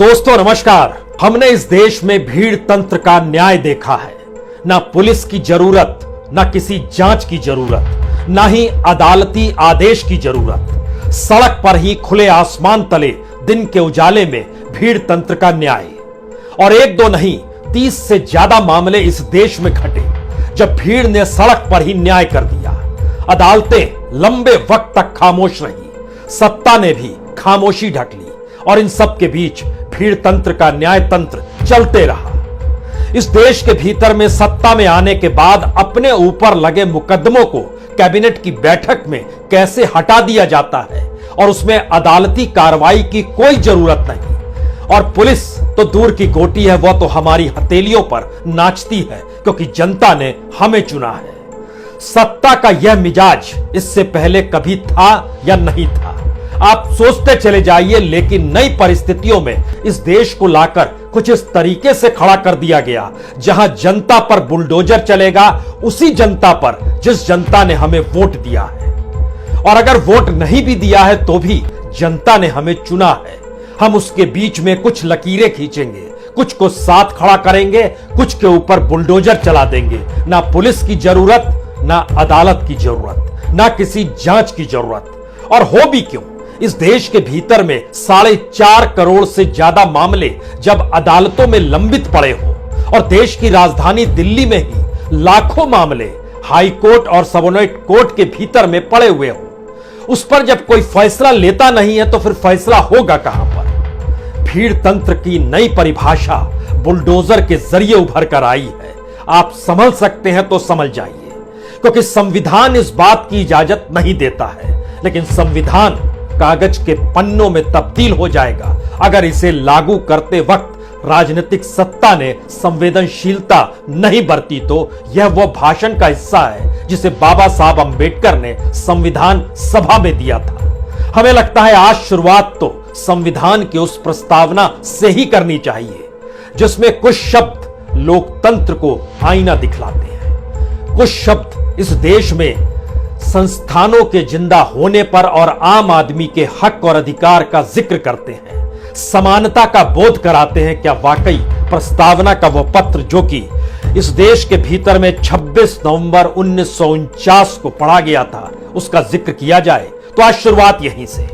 दोस्तों नमस्कार। हमने इस देश में भीड़ तंत्र का न्याय देखा है। ना पुलिस की जरूरत, ना किसी जांच की जरूरत, ना ही अदालती आदेश की जरूरत। सड़क पर ही खुले आसमान तले दिन के उजाले में भीड़ तंत्र का न्याय। और एक दो नहीं, 30 से ज्यादा मामले इस देश में घटे जब भीड़ ने सड़क पर ही न्याय कर दिया। अदालतें लंबे वक्त तक खामोश रही, सत्ता ने भी खामोशी ढक ली और इन सब के बीच भीड़ तंत्र का न्याय तंत्र चलते रहा। इस देश के भीतर में सत्ता में आने के बाद अपने ऊपर लगे मुकदमों को कैबिनेट की बैठक में कैसे हटा दिया जाता है और उसमें अदालती कार्रवाई की कोई जरूरत नहीं। और पुलिस तो दूर की गोटी है, वह तो हमारी हथेलियों पर नाचती है क्योंकि जनता ने हमें चुना है। सत्ता का यह मिजाज इससे पहले कभी था या नहीं था, आप सोचते चले जाइए। लेकिन नई परिस्थितियों में इस देश को लाकर कुछ इस तरीके से खड़ा कर दिया गया जहां जनता पर बुलडोजर चलेगा, उसी जनता पर जिस जनता ने हमें वोट दिया है। और अगर वोट नहीं भी दिया है तो भी जनता ने हमें चुना है। हम उसके बीच में कुछ लकीरें खींचेंगे, कुछ को साथ खड़ा करेंगे, कुछ के ऊपर बुलडोजर चला देंगे। ना पुलिस की जरूरत, ना अदालत की जरूरत, ना किसी जांच की जरूरत। और हो भी क्यों, इस देश के भीतर में 4.5 करोड़ से ज्यादा मामले जब अदालतों में लंबित पड़े हो और देश की राजधानी दिल्ली में ही लाखों मामले हाई कोर्ट और सबोर्डिनेट कोर्ट के भीतर में पड़े हुए हो, उस पर जब कोई फैसला लेता नहीं है तो फिर फैसला होगा कहां पर। भीड़ तंत्र की नई परिभाषा बुलडोजर के जरिए उभर कर आई है। आप समझ सकते हैं तो समझ जाइए, क्योंकि संविधान इस बात की इजाजत नहीं देता है, लेकिन संविधान कागज के पन्नों में तब्दील हो जाएगा अगर इसे लागू करते वक्त राजनीतिक सत्ता ने संवेदनशीलता नहीं बरती। तो यह वह भाषण का हिस्सा है जिसे बाबा साहब अंबेडकर ने संविधान सभा में दिया था। हमें लगता है आज शुरुआत तो संविधान की उस प्रस्तावना से ही करनी चाहिए जिसमें कुछ शब्द लोकतंत्र को आईना दिखलाते हैं। कुछ शब्द इस देश में संस्थानों के जिंदा होने पर और आम आदमी के हक और अधिकार का जिक्र करते हैं, समानता का बोध कराते हैं। क्या वाकई प्रस्तावना का वह पत्र जो कि इस देश के भीतर में 26 नवंबर 1949 को पढ़ा गया था, उसका जिक्र किया जाए? तो आज शुरुआत यहीं से।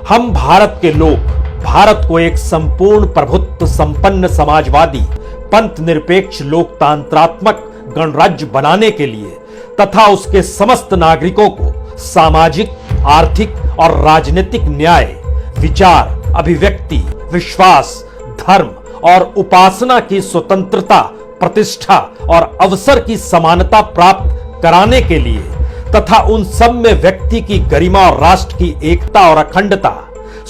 हम भारत के लोग भारत को एक संपूर्ण प्रभुत्व संपन्न समाजवादी पंथ निरपेक्ष लोकतांत्रात्मक गणराज्य बनाने के लिए तथा उसके समस्त नागरिकों को सामाजिक, आर्थिक और राजनीतिक न्याय, विचार, अभिव्यक्ति, विश्वास, धर्म और उपासना की स्वतंत्रता, प्रतिष्ठा और अवसर की समानता प्राप्त कराने के लिए तथा उन सब में व्यक्ति की गरिमा और राष्ट्र की एकता और अखंडता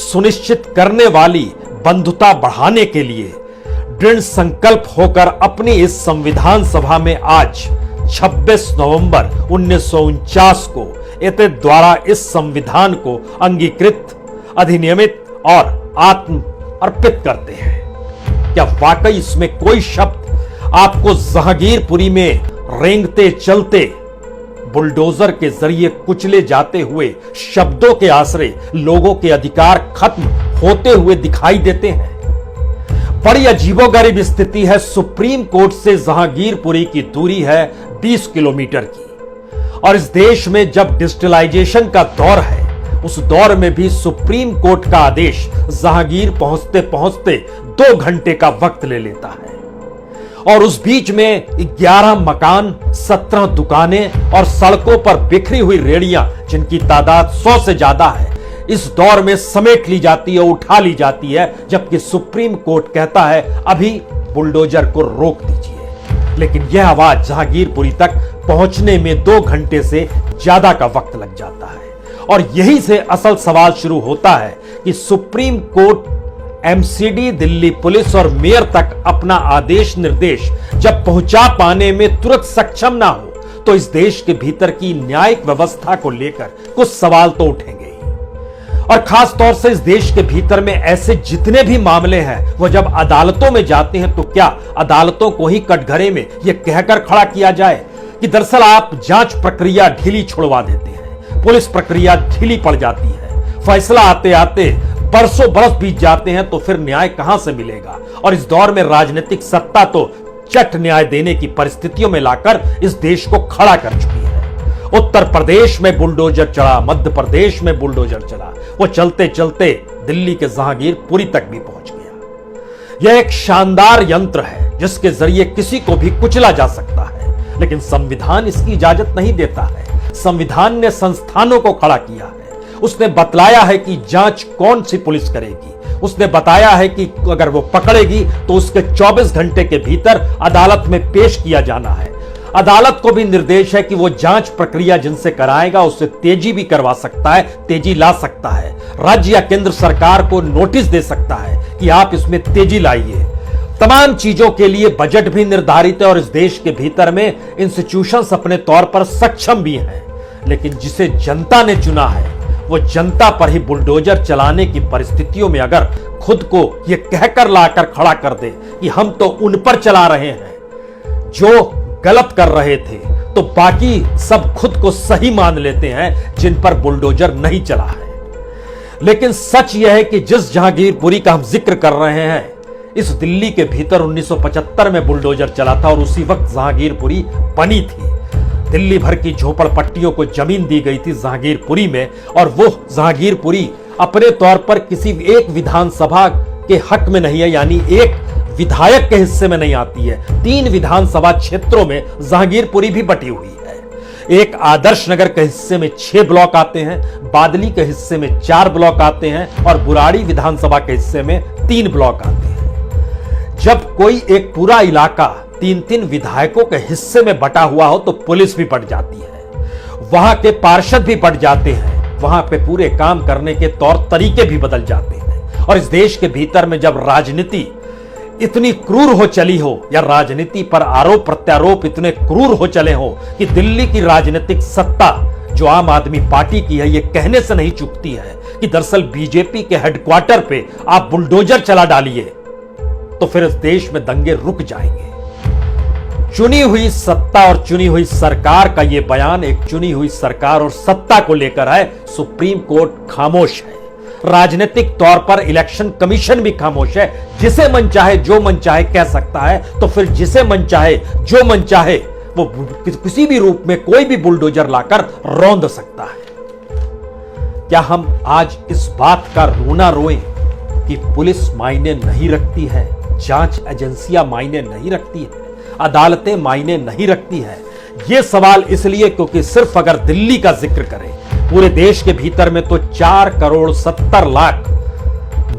सुनिश्चित करने वाली बंधुता बढ़ाने के लिए दृढ़ संकल्प होकर अपनी इस संविधान सभा में आज 26 नवंबर 1949 को एते द्वारा इस संविधान को अंगीकृत, अधिनियमित और आत्म अर्पित करते हैं। क्या वाकई इसमें कोई शब्द आपको जहांगीरपुरी में रेंगते चलते बुलडोजर के जरिए कुचले जाते हुए शब्दों के आश्रय लोगों के अधिकार खत्म होते हुए दिखाई देते हैं? बड़ी अजीबोगरीब स्थिति है। सुप्रीम कोर्ट से जहांगीरपुरी की दूरी है 20 किलोमीटर की, और इस देश में जब डिजिटलाइजेशन का दौर है, उस दौर में भी सुप्रीम कोर्ट का आदेश जहांगीर पहुंचते पहुंचते 2 घंटे का वक्त ले लेता है। और उस बीच में 11 मकान, 17 दुकानें और सड़कों पर बिखरी हुई रेहड़ियां, जिनकी तादाद 100 से ज्यादा है, इस दौर में समेट ली जाती है, उठा ली जाती है, जबकि सुप्रीम कोर्ट कहता है अभी बुलडोजर को रोक दीजिए। लेकिन यह आवाज जहांगीरपुरी तक पहुंचने में 2 घंटे से ज्यादा का वक्त लग जाता है। और यही से असल सवाल शुरू होता है कि supreme court, MCD, Delhi police और मेयर तक अपना आदेश निर्देश जब पहुंचा पाने में तुरंत सक्षम ना हो तो इस देश के भीतर की न्यायिक व्यवस्था को लेकर कुछ सवाल तो उठेंगे। और खास तौर से इस देश के भीतर में ऐसे जितने भी मामले हैं वो जब अदालतों में जाते हैं तो क्या अदालतों को ही कटघरे में यह कहकर खड़ा किया जाए कि दरअसल आप जांच प्रक्रिया ढीली छुड़वा देते हैं, पुलिस प्रक्रिया ढीली पड़ जाती है, फैसला आते आते बरसों बरस बीत जाते हैं तो फिर न्याय कहां से मिलेगा। और इस दौर में राजनीतिक सत्ता तो चट न्याय देने की परिस्थितियों में लाकर इस देश को खड़ा कर चुकी है। उत्तर प्रदेश में बुलडोजर चला, मध्य प्रदेश में बुलडोजर चला, वो चलते चलते दिल्ली के जहांगीरपुरी तक भी पहुंच गया। यह एक शानदार यंत्र है जिसके जरिए किसी को भी कुचला जा सकता है, लेकिन संविधान इसकी इजाजत नहीं देता है। संविधान ने संस्थानों को खड़ा किया है। उसने बतलाया है कि जांच कौन सी पुलिस करेगी। उसने बताया है कि अगर वो पकड़ेगी तो उसके 24 घंटे के भीतर अदालत में पेश किया जाना है। अदालत को भी निर्देश है कि वो जांच प्रक्रिया जिनसे कराएगा उससे तेजी भी करवा सकता है, तेजी ला सकता है। राज्य या केंद्र सरकार को नोटिस दे सकता है कि आप इसमें तेजी लाइए। तमाम चीजों के लिए बजट भी निर्धारित है और इस देश के भीतर में इंस्टीट्यूशंस अपने तौर पर सक्षम भी हैं। लेकिन जिसे जनता ने चुना है वो जनता पर ही बुलडोजर चलाने की परिस्थितियों में अगर खुद को ये कहकर लाकर खड़ा कर दे कि हम तो उन पर चला रहे हैं जो गलत कर रहे थे, तो बाकी सब खुद को सही मान लेते हैं जिन पर बुलडोजर नहीं चला है। लेकिन सच यह है कि जिस जहांगीरपुरी का हम जिक्र कर रहे हैं, इस दिल्ली के भीतर 1975 में बुलडोजर चला था और उसी वक्त जहांगीरपुरी बनी थी। दिल्ली भर की झोपड़पट्टियों को जमीन दी गई थी जहांगीरपुरी में, और वो जहांगीरपुरी अपने तौर पर किसी एक विधानसभा के हक में नहीं है, यानी एक विधायक के हिस्से में नहीं आती है। 3 विधानसभा क्षेत्रों में जहांगीरपुरी भी बटी हुई है। एक आदर्श नगर के हिस्से में 6 ब्लॉक आते हैं, बादली के हिस्से में 4 ब्लॉक आते हैं और बुराड़ी विधानसभा के हिस्से में 3 ब्लॉक आते हैं। जब कोई एक पूरा इलाका 3-3 विधायकों के हिस्से में बटा हुआ हो तो पुलिस भी बढ़ जाती है, वहां के पार्षद भी बढ़ जाते हैं, वहां पे पूरे काम करने के तौर तरीके भी बदल जाते हैं। और इस देश के भीतर में जब राजनीति इतनी क्रूर हो चली हो, या राजनीति पर आरोप प्रत्यारोप इतने क्रूर हो चले हो कि दिल्ली की राजनीतिक सत्ता जो आम आदमी पार्टी की है, ये कहने से नहीं चूकती है कि दरअसल बीजेपी के हेडक्वार्टर पे आप बुलडोजर चला डालिए, तो फिर इस देश में दंगे रुक जाएंगे। चुनी हुई सत्ता और चुनी हुई सरकार का यह बयान एक चुनी हुई सरकार और सत्ता को लेकर है। सुप्रीम कोर्ट खामोश है, राजनीतिक तौर पर इलेक्शन कमीशन भी खामोश है। जिसे मन चाहे जो मन चाहे कह सकता है, तो फिर जिसे मन चाहे जो मन चाहे वो किसी भी रूप में कोई भी बुलडोजर लाकर रौंद सकता है। क्या हम आज इस बात का रोना रोएं कि पुलिस मायने नहीं रखती है, जांच एजेंसियां मायने नहीं रखती है, अदालतें मायने नहीं रखती है? यह सवाल इसलिए क्योंकि सिर्फ अगर दिल्ली का जिक्र करें, पूरे देश के भीतर में तो 4,70,00,000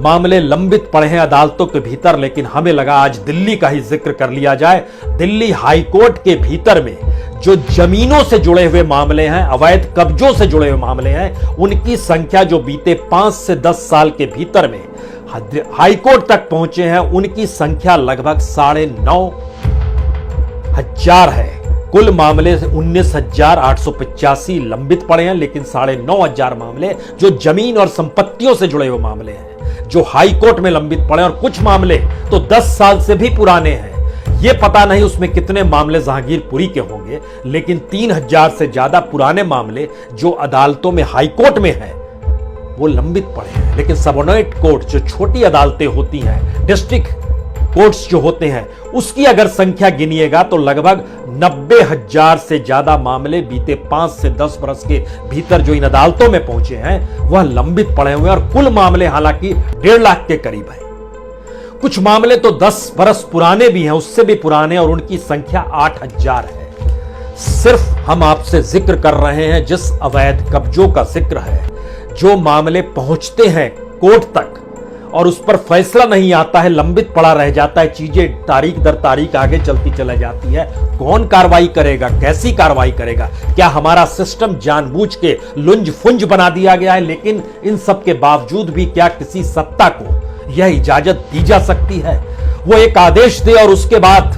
मामले लंबित पड़े हैं अदालतों के भीतर। लेकिन हमें लगा आज दिल्ली का ही जिक्र कर लिया जाए। दिल्ली हाईकोर्ट के भीतर में जो जमीनों से जुड़े हुए मामले हैं, अवैध कब्जों से जुड़े हुए मामले हैं, उनकी संख्या जो बीते 5 से 10 साल के भीतर में हाईकोर्ट तक पहुंचे हैं, उनकी संख्या लगभग 9,500 है। कुल मामले 19,885 लंबित पड़े हैं, लेकिन 9,500 मामले जो जमीन और संपत्तियों से जुड़े हुए मामले हैं जो हाईकोर्ट में लंबित पड़े, और कुछ मामले तो 10 साल से भी पुराने हैं। यह पता नहीं उसमें कितने मामले जहांगीरपुरी के होंगे, लेकिन 3,000 से ज्यादा पुराने मामले जो अदालतों में हाईकोर्ट में हैं वो लंबित पड़े हैं। लेकिन सबऑर्डिनेट कोर्ट जो छोटी अदालतें होती हैं, डिस्ट्रिक्ट कोर्ट्स जो होते हैं, उसकी अगर संख्या गिनिएगा तो लगभग 90,000 से ज्यादा मामले बीते 5 से 10 वर्ष के भीतर जो इन अदालतों में पहुंचे हैं वह लंबित पड़े हुए हैं। और कुल मामले हालांकि 1.5 लाख के करीब है। कुछ मामले तो 10 वर्ष पुराने भी हैं, उससे भी पुराने, और उनकी संख्या 8,000 है। सिर्फ हम आपसे जिक्र कर रहे हैं जिस अवैध कब्जों का जिक्र है, जो मामले पहुंचते हैं कोर्ट तक और उस पर फैसला नहीं आता है, लंबित पड़ा रह जाता है, चीजें तारीख दर तारीख आगे चलती चली जाती है। कौन कार्रवाई करेगा, कैसी कार्रवाई करेगा? क्या हमारा सिस्टम जानबूझ के लुंज फुंज बना दिया गया है? लेकिन इन सब के बावजूद भी क्या किसी सत्ता को यह इजाजत दी जा सकती है वो एक आदेश दे और उसके बाद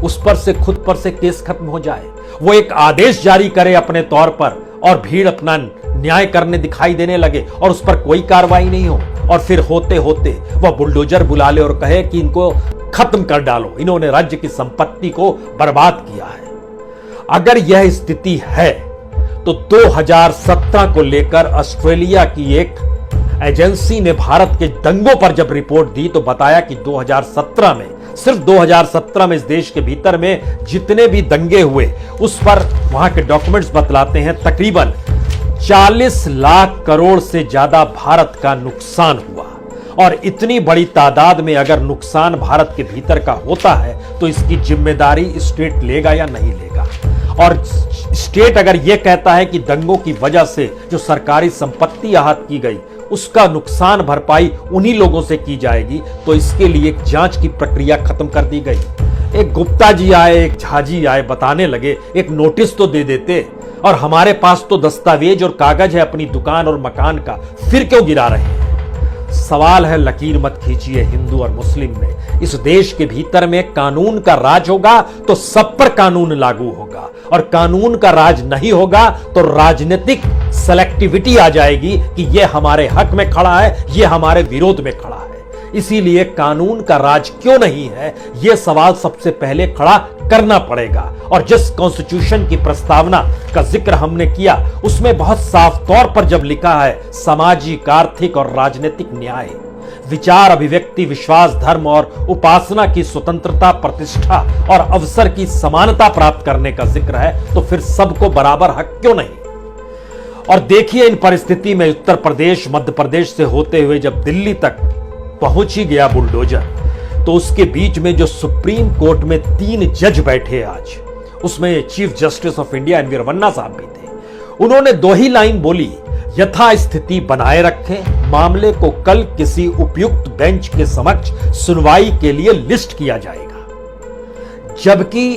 उस पर से खुद पर से केस खत्म हो जाए? वो एक आदेश जारी करे अपने तौर पर और भीड़ अपना न्याय करने दिखाई देने लगे और उस पर कोई कार्रवाई नहीं हो, और फिर होते होते वह बुलडोजर बुला ले और कहे कि इनको खत्म कर डालो, इन्होंने राज्य की संपत्ति को बर्बाद किया है। अगर यह स्थिति है तो 2017 को लेकर ऑस्ट्रेलिया की एक एजेंसी ने भारत के दंगों पर जब रिपोर्ट दी तो बताया कि 2017 में, सिर्फ 2017 में इस देश के भीतर में जितने भी दंगे हुए उस पर वहां के डॉक्यूमेंट्स बतलाते हैं तकरीबन 40 लाख करोड़ से ज्यादा भारत का नुकसान हुआ। और इतनी बड़ी तादाद में अगर नुकसान भारत के भीतर का होता है तो इसकी जिम्मेदारी स्टेट लेगा या नहीं लेगा। और स्टेट अगर यह कहता है कि दंगों की वजह से जो सरकारी संपत्ति आहत की गई उसका नुकसान भरपाई उन्हीं लोगों से की जाएगी, तो इसके लिए एक जांच की प्रक्रिया खत्म कर दी गई। एक गुप्ता जी आए, एक झा जी आए, बताने लगे एक नोटिस तो दे देते, और हमारे पास तो दस्तावेज और कागज है अपनी दुकान और मकान का, फिर क्यों गिरा रहे हैं। सवाल है, लकीर मत खींचिए हिंदू और मुस्लिम में। इस देश के भीतर में कानून का राज होगा तो सब पर कानून लागू होगा, और कानून का राज नहीं होगा तो राजनीतिक सेलेक्टिविटी आ जाएगी कि यह हमारे हक में खड़ा है, यह हमारे विरोध में खड़ा है। इसीलिए कानून का राज क्यों नहीं है, यह सवाल सबसे पहले खड़ा करना पड़ेगा। और जिस कॉन्स्टिट्यूशन की प्रस्तावना का जिक्र हमने किया उसमें बहुत साफ तौर पर जब लिखा है सामाजिक, आर्थिक और राजनीतिक न्याय, विचार, अभिव्यक्ति, विश्वास, धर्म और उपासना की स्वतंत्रता, प्रतिष्ठा और अवसर की समानता प्राप्त करने का जिक्र है, तो फिर सबको बराबर हक क्यों नहीं। और देखिए इन परिस्थिति में उत्तर प्रदेश, मध्य प्रदेश से होते हुए जब दिल्ली तक पहुंच ही गया बुलडोजर, तो उसके बीच में जो सुप्रीम कोर्ट में 3 जज बैठे आज, उसमें chief justice of India N V Ramana साहब भी थे। उन्होंने 2 ही लाइन बोली, यथास्थिति बनाए रखें, मामले को कल किसी उपयुक्त बेंच के समक्ष सुनवाई के लिए लिस्ट किया जाएगा। जबकि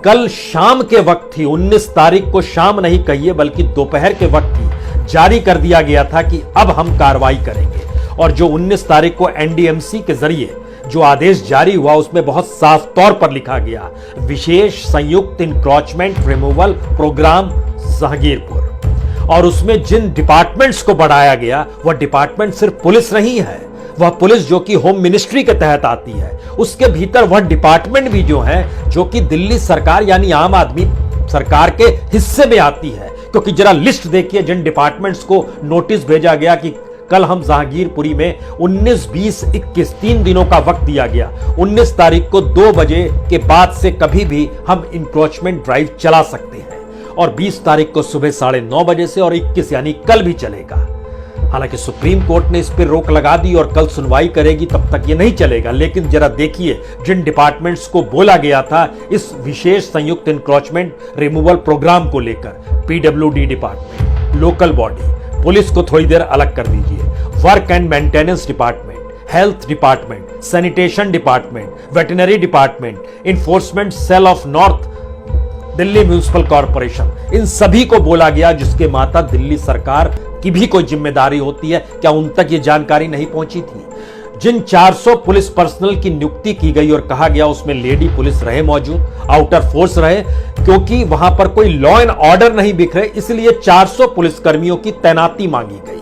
कल शाम के वक्त ही, 19 तारीख को शाम नहीं कहिए बल्कि दोपहर के वक्त ही जारी कर दिया गया था कि अब हम कार्रवाई करेंगे। और जो 19 तारीख को एनडीएमसी के जरिए जो आदेश जारी हुआ उसमें बहुत साफ तौर पर लिखा गया, विशेष संयुक्त इंक्रोचमेंट रिमूवल प्रोग्राम जहांगीरपुर। और उसमें जिन डिपार्टमेंट्स को बढ़ाया गया वह डिपार्टमेंट सिर्फ पुलिस नहीं है, वह पुलिस जो कि होम मिनिस्ट्री के तहत आती है, उसके भीतर वह डिपार्टमेंट भी जो है जो कि दिल्ली सरकार यानी आम आदमी सरकार के हिस्से में आती है। क्योंकि जरा लिस्ट देखिए जिन डिपार्टमेंट्स को नोटिस भेजा गया कि कल हम जहांगीरपुरी में 19, 20, 21 3 दिनों का वक्त दिया गया। 19 तारीख को 2 बजे के बाद से कभी भी हम इंक्रोचमेंट ड्राइव चला सकते हैं, और 20 तारीख को सुबह 9:30 बजे से, और 21 यानी कल भी चलेगा। हालांकि सुप्रीम कोर्ट ने इस पर रोक लगा दी और कल सुनवाई करेगी, तब तक ये नहीं चलेगा। लेकिन जरा देखिए जिन डिपार्टमेंट्स को बोला गया था इस विशेष संयुक्त इंक्रोचमेंट रिमूवल प्रोग्राम को लेकर, PWD department, local body, police को थोड़ी देर अलग कर दीजिए, work and maintenance department, health department, sanitation department, veterinary department, enforcement cell of north Delhi municipal corporation, इन सभी को बोला गया जिसके माता दिल्ली सरकार की भी कोई जिम्मेदारी होती है। क्या उन तक ये जानकारी नहीं पहुंची थी? जिन 400 पुलिस पर्सनल की नियुक्ति की गई और कहा गया उसमें लेडी पुलिस रहे मौजूद, आउटर फोर्स रहे, क्योंकि वहां पर कोई लॉ एंड ऑर्डर नहीं बिखरे, इसलिए 400 पुलिसकर्मियों की तैनाती मांगी गई।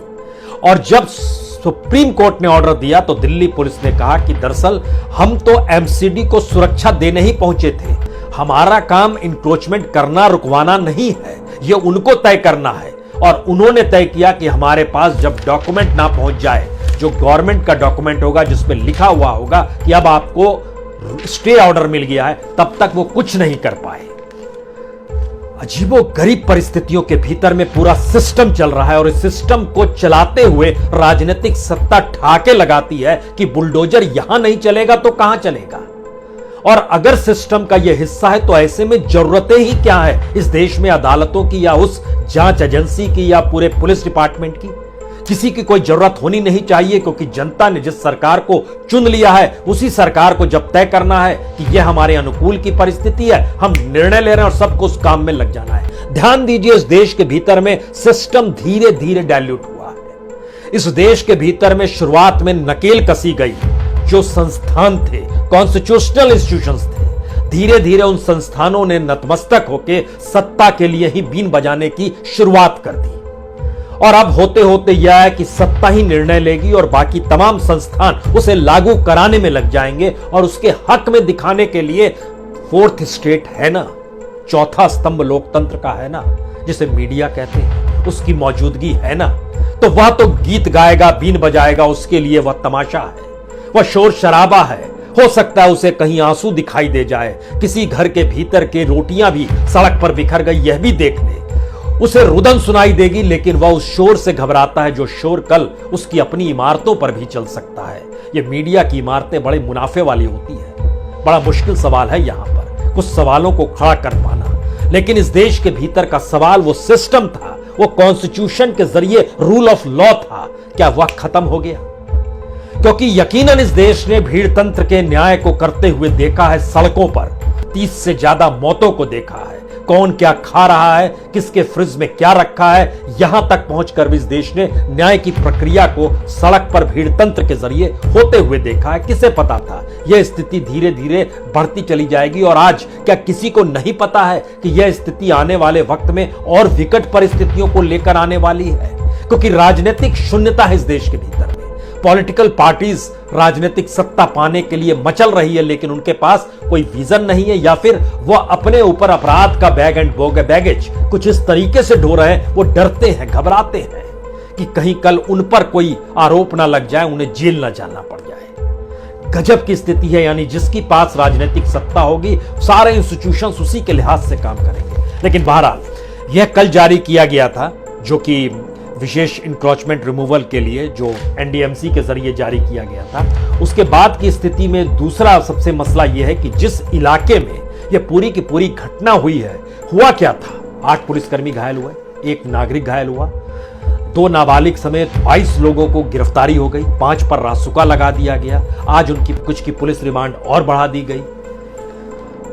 और जब सुप्रीम कोर्ट ने ऑर्डर दिया तो दिल्ली पुलिस ने कहा कि दरअसल हम तो एमसीडी को सुरक्षा देने ही पहुंचे थे, हमारा काम इंक्रोचमेंट करना रुकवाना नहीं है, यह उनको तय करना है। और उन्होंने तय किया कि हमारे पास जब डॉक्यूमेंट ना पहुंच जाए, जो गवर्नमेंट का डॉक्यूमेंट होगा जिसमें लिखा हुआ होगा कि अब आपको स्टे ऑर्डर मिल गया है, तब तक वो कुछ नहीं कर पाए। अजीबोगरीब परिस्थितियों के भीतर में पूरा सिस्टम चल रहा है, और इस सिस्टम को चलाते हुए राजनीतिक सत्ता ठाके लगाती है कि बुलडोजर यहां नहीं चलेगा तो कहां चलेगा। और अगर सिस्टम का यह हिस्सा है तो ऐसे में जरूरतें ही क्या है इस देश में, अदालतों की या उस जांच एजेंसी की या पूरे पुलिस डिपार्टमेंट की? किसी की कोई जरूरत होनी नहीं चाहिए, क्योंकि जनता ने जिस सरकार को चुन लिया है उसी सरकार को जब तय करना है कि यह हमारे अनुकूल की परिस्थिति है, हम निर्णय ले रहे हैं और सबको उस काम में लग जाना है। ध्यान दीजिए इस देश के भीतर में सिस्टम धीरे धीरे डाइल्यूट हुआ है। इस देश के भीतर में शुरुआत में नकेल कसी गई, जो संस्थान थे, कॉन्स्टिट्यूशनल इंस्टीट्यूशंस थे, धीरे धीरे उन संस्थानों ने नतमस्तक होकर सत्ता के लिए ही बीन बजाने की शुरुआत कर दी। और अब होते होते यह है कि सत्ता ही निर्णय लेगी और बाकी तमाम संस्थान उसे लागू कराने में लग जाएंगे, और उसके हक में दिखाने के लिए फोर्थ स्टेट है ना, चौथा स्तंभ लोकतंत्र का है ना, जिसे मीडिया कहते हैं, उसकी मौजूदगी है ना, तो वह तो गीत गाएगा, बीन बजाएगा, उसके लिए वह तमाशा है, वह शोर शराबा है। हो सकता है उसे कहीं आंसू दिखाई दे जाए, किसी घर के भीतर के रोटियां भी सड़क पर बिखर गई यह भी देख ले, उसे रुदन सुनाई देगी, लेकिन वह उस शोर से घबराता है जो शोर कल उसकी अपनी इमारतों पर भी चल सकता है। यह मीडिया की इमारतें बड़े मुनाफे वाली होती है। बड़ा मुश्किल सवाल है यहां पर कुछ सवालों को खड़ा कर पाना, लेकिन इस देश के भीतर का सवाल वो सिस्टम था, वो कॉन्स्टिट्यूशन के जरिए रूल ऑफ लॉ था, क्या वह खत्म हो गया? क्योंकि यकीनन इस देश ने भीड़ तंत्र के न्याय को करते हुए देखा है। सड़कों पर 30 से ज्यादा मौतों को देखा है, कौन क्या खा रहा है, किसके फ्रिज में क्या रखा है, यहां तक पहुंचकर भी इस देश ने न्याय की प्रक्रिया को सड़क पर भीड़ तंत्र के जरिए होते हुए देखा है। किसे पता था यह स्थिति धीरे धीरे बढ़ती चली जाएगी? और आज क्या किसी को नहीं पता है कि यह स्थिति आने वाले वक्त में और विकट परिस्थितियों को लेकर आने वाली है? क्योंकि राजनीतिक शून्यता है इस देश के भीतर में। पॉलिटिकल पार्टीज राजनीतिक सत्ता पाने के लिए मचल रही है, लेकिन उनके पास कोई विजन नहीं है, या फिर वह अपने ऊपर अपराध का बैग एंड बैगेज कुछ इस तरीके से ढो रहे हैं, वो डरते हैं, घबराते हैं कि कहीं कल उन पर कोई आरोप ना लग जाए, उन्हें जेल ना जाना पड़ जाए। गजब की स्थिति है। यानी जिसकी पास राजनीतिक सत्ता होगी, सारे इंस्टीट्यूशंस उसी के लिहाज से काम करेंगे। लेकिन बहरहाल यह कल जारी किया गया था, जो कि विशेष इंक्रोचमेंट रिमूवल के लिए जो एनडीएमसी के जरिए जारी किया गया था। उसके बाद की स्थिति में दूसरा सबसे मसला यह है कि जिस इलाके में यह पूरी की पूरी घटना हुई है, हुआ क्या था? 8 पुलिसकर्मी घायल हुए, 1 नागरिक घायल हुआ, 2 नाबालिग समेत 22 लोगों को गिरफ्तारी हो गई, 5 पर रासुका लगा दिया गया। आज उनकी कुछ की पुलिस रिमांड और बढ़ा दी गई।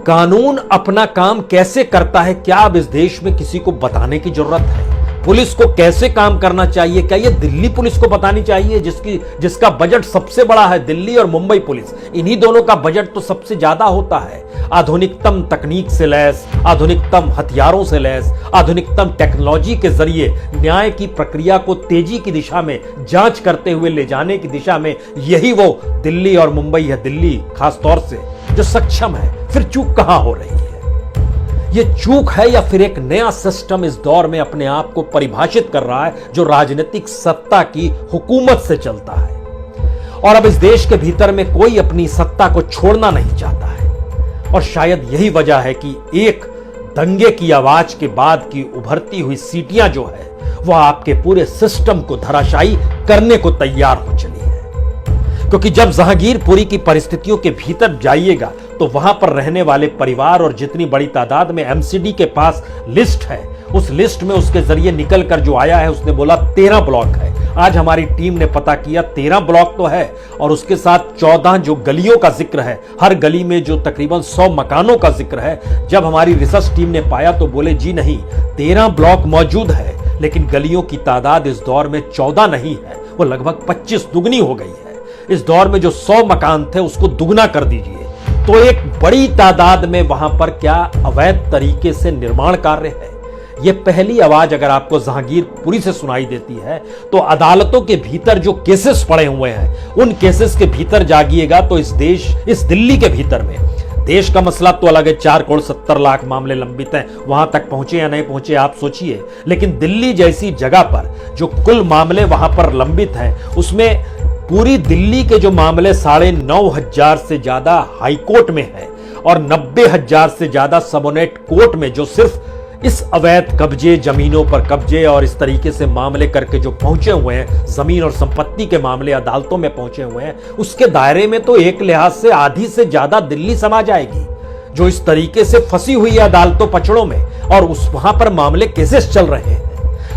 कानून अपना काम कैसे करता है, क्या अब इस देश में किसी को बताने की जरूरत है? पुलिस को कैसे काम करना चाहिए, क्या ये दिल्ली पुलिस को बतानी चाहिए जिसका बजट सबसे बड़ा है? दिल्ली और मुंबई पुलिस, इन्हीं दोनों का बजट तो सबसे ज्यादा होता है। आधुनिकतम तकनीक से लैस, आधुनिकतम हथियारों से लैस, आधुनिकतम टेक्नोलॉजी के जरिए न्याय की प्रक्रिया को तेजी की दिशा में, जांच करते हुए ले जाने की दिशा में यही वो दिल्ली और मुंबई है, दिल्ली खास तौर से, जो सक्षम है। फिर चूक कहां हो रही है? ये चूक है या फिर एक नया सिस्टम इस दौर में अपने आप को परिभाषित कर रहा है, जो राजनीतिक सत्ता की हुकूमत से चलता है? और अब इस देश के भीतर में कोई अपनी सत्ता को छोड़ना नहीं चाहता है। और शायद यही वजह है कि एक दंगे की आवाज के बाद की उभरती हुई सीटियां जो है, वह आपके पूरे सिस्टम को धराशायी करने को तैयार हो चली है। क्योंकि जब जहांगीरपुरी की परिस्थितियों के भीतर जाइएगा, तो वहां पर रहने वाले परिवार और जितनी बड़ी तादाद में एमसीडी के पास लिस्ट है, उस लिस्ट में उसके जरिए निकल कर जो आया है, उसने बोला 13 ब्लॉक है। आज हमारी टीम ने पता किया 13 ब्लॉक तो है, और उसके साथ 14 जो गलियों का जिक्र है, हर गली में जो तकरीबन 100 मकानों का जिक्र है। जब हमारी रिसर्च टीम ने पाया तो बोले जी नहीं, 13 ब्लॉक मौजूद है, लेकिन गलियों की तादाद इस दौर में 14 नहीं है, वो लगभग 25 दुगनी हो गई है। इस दौर में जो 100 मकान थे उसको दुगना कर दीजिए, तो एक बड़ी तादाद में वहां पर क्या अवैध तरीके से निर्माण कार्य है। यह पहली आवाज अगर आपको जहांगीरपुरी से सुनाई देती है, तो अदालतों के भीतर जो केसेस पड़े हुए हैं, उन केसेस के भीतर जागिएगा तो इस दिल्ली के भीतर में, देश का मसला तो अलग है, 4 करोड़ 70 लाख मामले लंबित हैं, वहां तक पहुंचे या नहीं पहुंचे आप सोचिए। लेकिन दिल्ली जैसी जगह पर जो कुल मामले वहां पर लंबित हैं, उसमें पूरी दिल्ली के जो मामले 9,500 से ज्यादा हाईकोर्ट में है, और 90,000 से ज्यादा सबोनेट कोर्ट में, जो सिर्फ इस अवैध कब्जे, जमीनों पर कब्जे और इस तरीके से मामले करके जो पहुंचे हुए हैं, जमीन और संपत्ति के मामले अदालतों में पहुंचे हुए हैं, उसके दायरे में तो एक लिहाज से आधी से ज्यादा दिल्ली समा जाएगी, जो इस तरीके से फंसी हुई है अदालतों पचड़ों में, और वहां पर मामले केसेस चल रहे हैं।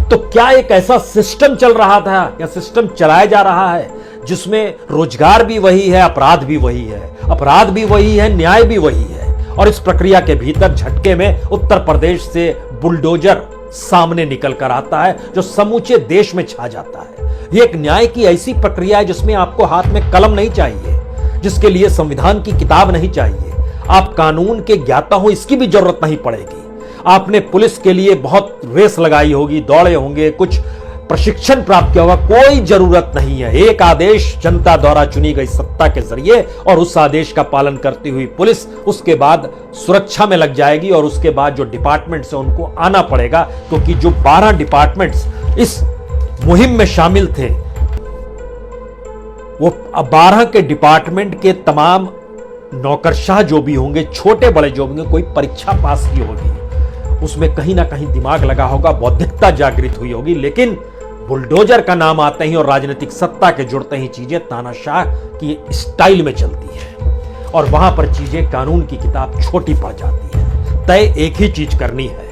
तो क्या एक ऐसा सिस्टम चल रहा था या सिस्टम चलाया जा रहा है जिसमें रोजगार भी वही है, अपराध भी वही है, अपराध भी वही है, न्याय भी वही है, और इस प्रक्रिया के भीतर झटके में उत्तर प्रदेश से बुलडोजर सामने निकल कर आता है, जो समूचे देश में छा जाता है। यह एक न्याय की ऐसी प्रक्रिया है जिसमें आपको हाथ में कलम नहीं चाहिए, जिसके लिए संविधान की किताब नहीं चाहिए, आप कानून के ज्ञाता हो इसकी भी जरूरत नहीं पड़ेगी। आपने पुलिस के लिए बहुत रेस लगाई होगी, दौड़े होंगे, कुछ प्रशिक्षण प्राप्त किया होगा, कोई जरूरत नहीं है। एक आदेश जनता द्वारा चुनी गई सत्ता के जरिए, और उस आदेश का पालन करती हुई पुलिस उसके बाद सुरक्षा में लग जाएगी, और उसके बाद जो डिपार्टमेंट्स है उनको आना पड़ेगा, क्योंकि जो 12 डिपार्टमेंट्स इस मुहिम में शामिल थे, वो 12 के डिपार्टमेंट के तमाम नौकरशाह जो भी होंगे, छोटे बड़े जो होंगे, कोई परीक्षा पास की होगी, उसमें कहीं ना कहीं दिमाग लगा होगा, बौद्धिकता जागृत हुई होगी। लेकिन बुलडोजर का नाम आते ही और राजनीतिक सत्ता के जुड़ते ही चीजें तानाशाह की स्टाइल में चलती है और वहां पर चीजें कानून की किताब छोटी पड़ जाती है। तय एक ही चीज करनी है,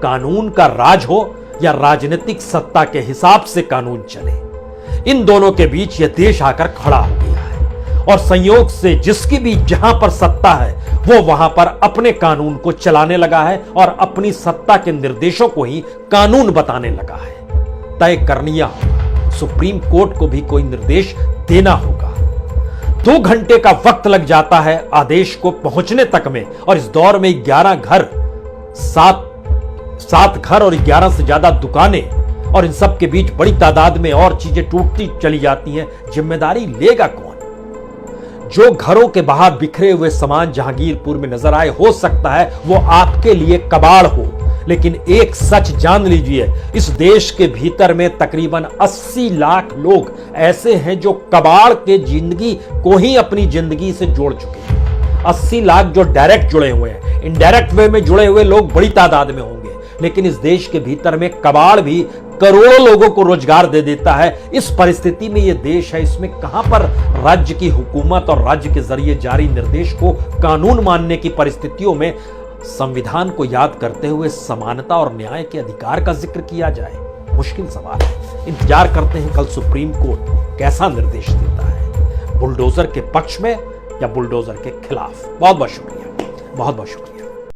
कानून का राज हो या राजनीतिक सत्ता के हिसाब से कानून चले। इन दोनों के बीच यह देश आकर खड़ा हो गया है और संयोग से जिसकी भी जहां पर सत्ता है वो वहां पर अपने कानून को चलाने लगा है और अपनी सत्ता के निर्देशों को ही कानून बताने लगा है। तय करनिया होगा, सुप्रीम कोर्ट को भी कोई निर्देश देना होगा। 2 घंटे का वक्त लग जाता है आदेश को पहुंचने तक में और इस दौर में 11 घर, 7 घर और 11 से ज्यादा दुकानें और इन सब के बीच बड़ी तादाद में और चीजें टूटती चली जाती हैं। जिम्मेदारी लेगा कौन? जो घरों के बाहर बिखरे हुए सामान जहांगीरपुर में नजर आए, हो सकता है वो आपके लिए कबाड़ हो, लेकिन एक सच जान लीजिए, इस देश के भीतर में तकरीबन 80 लाख लोग ऐसे हैं जो कबाड़ के जिंदगी को ही अपनी जिंदगी से जोड़ चुके हैं। 80 लाख जो डायरेक्ट जुड़े हुए हैं, इनडायरेक्ट वे में जुड़े हुए लोग बड़ी तादाद में होंगे, लेकिन इस देश के भीतर में कबाड़ भी करोड़ों लोगों को रोजगार दे देता है। इस परिस्थिति में यह देश है, इसमें कहां पर राज्य की हुकूमत और राज्य के जरिए जारी निर्देश को कानून मानने की परिस्थितियों में संविधान को याद करते हुए समानता और न्याय के अधिकार का जिक्र किया जाए? मुश्किल सवाल है। इंतजार करते हैं कल सुप्रीम कोर्ट कैसा निर्देश देता है, बुलडोजर के पक्ष में या बुलडोजर के खिलाफ। बहुत बहुत शुक्रिया, बहुत बहुत शुक्रिया।